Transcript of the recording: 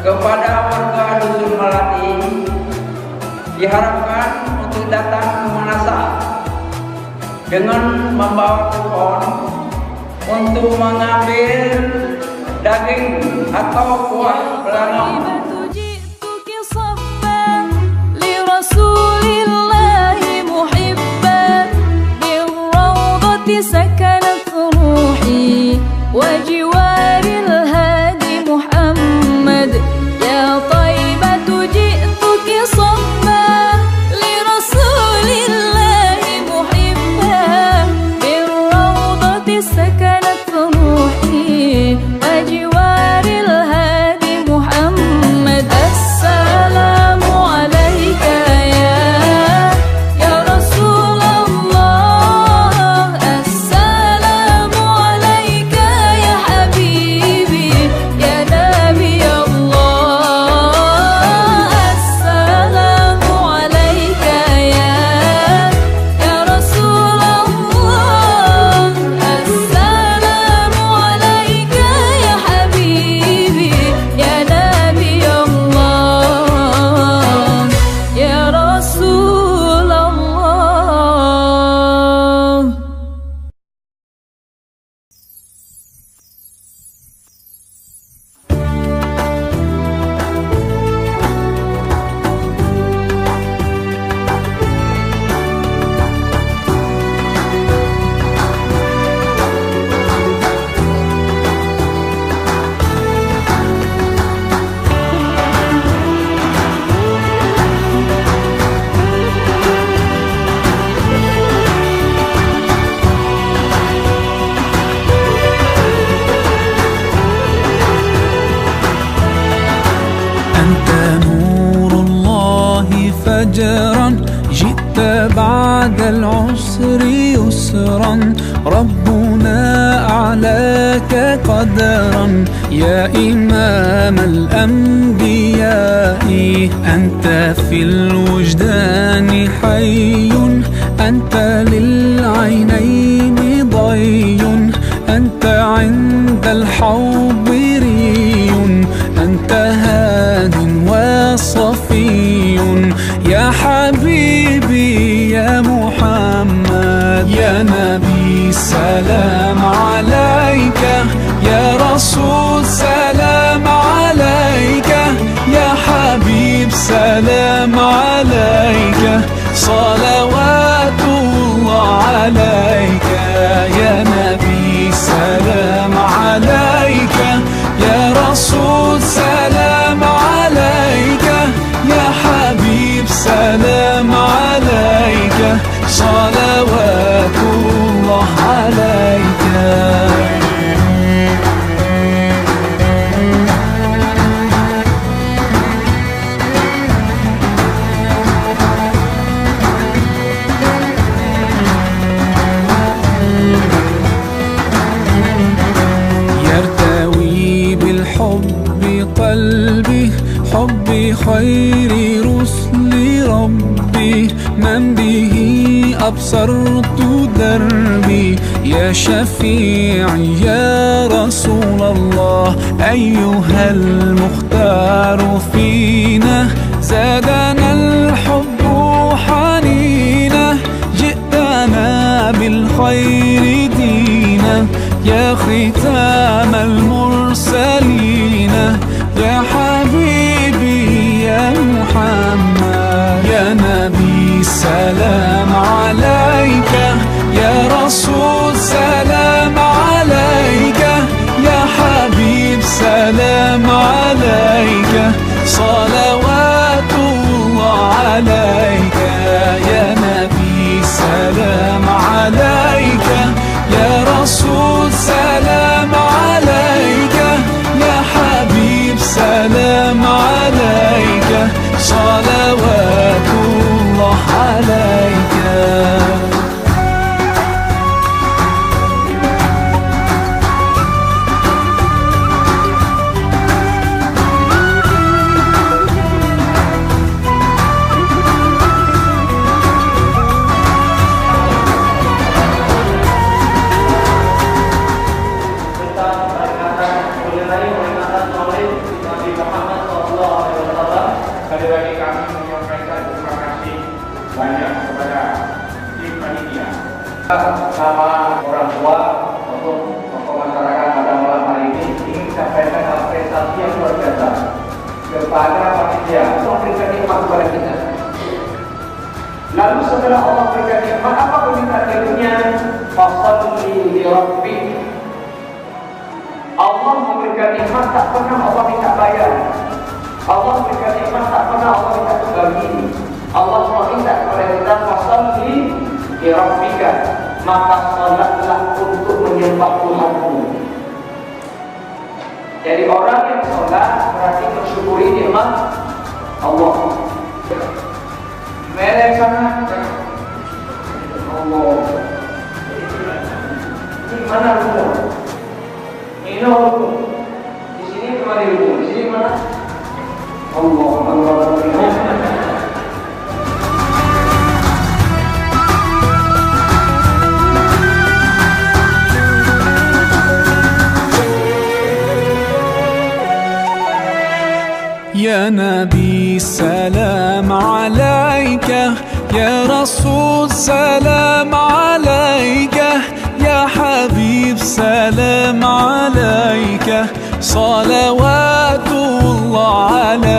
kepada warga Dusun Melati diharapkan untuk datang ke Manasa dengan membawa kupon untuk mengambil daging atau kuah belanong. سكنت روحي وجوار الهادي محمد يا طيبة جئتك صفا لرسول الله محبا بالروضة سكنت روحي وجوار الهادي محمد السلام عليك يا رسول الله السلام عليك يا حبيبي يا نبي الله السلام عليك يا رسول الله السلام عليك يا حبيبي يا نبي الله يا رسول الله. أنت نور الله فجرا جئت بعد العسر يسرا ربنا أعلاك قدرا يا إمام الأنبياء أنت في الوجدان حي أنت للعينين ضي أنت عند الحوض ري أنت هاد وصفي يا حبيبي يا محمد يا نبي سلام عليك يا رسول سلام عليك يا حبيب سلام عليك صلوات الله عليك يا نبي سلام عليك يا رسول سلام عليك يا حبيب سلام عليك صلوات الله عليك. يرتوي بالحب قلبي حبي خير رسل ربي من به أبصرت دربي يا شفيعي يا رسول الله أيها المختار فينا زادنا الحب حنينا جئتنا بالخير دينا يا ختام المرسلين يا حبيبي يا محمد يا نبي سلام عليك يا رسول سلام عليك يا حبيب سلام عليك صلوات الله عليك يا نبي سلام عليك يا رسول سلام عليك يا حبيب سلام عليك صلوات الله عليك. Sama orang tua maupun tokoh masyarakat pada malam hari ini ingin sampaikan apresiasi yang luar biasa kepada panitia Allah berikan nikmat kepada kita. Lalu setelah Allah berikan nikmat, apa permintaan berikutnya? Fasholli li rabbik. Allah memberikan nikmat tak pernah Allah minta bayar. Allah memberikan nikmat tak pernah Allah minta bagi. Allah cuma minta kepada kita fasholli li rabbika, maka salatlah untuk menyembah Tuhanmu. Jadi orang yang salat berarti mensyukuri nikmat Allah. Mereka sana Allah. Ini mana rumah? Ini rumah. Di sini kemana rumah? Di sini mana? Allah. يا نبي سلام عليك، يا رسول سلام عليك، يا حبيب سلام عليك، صلوات الله عليك.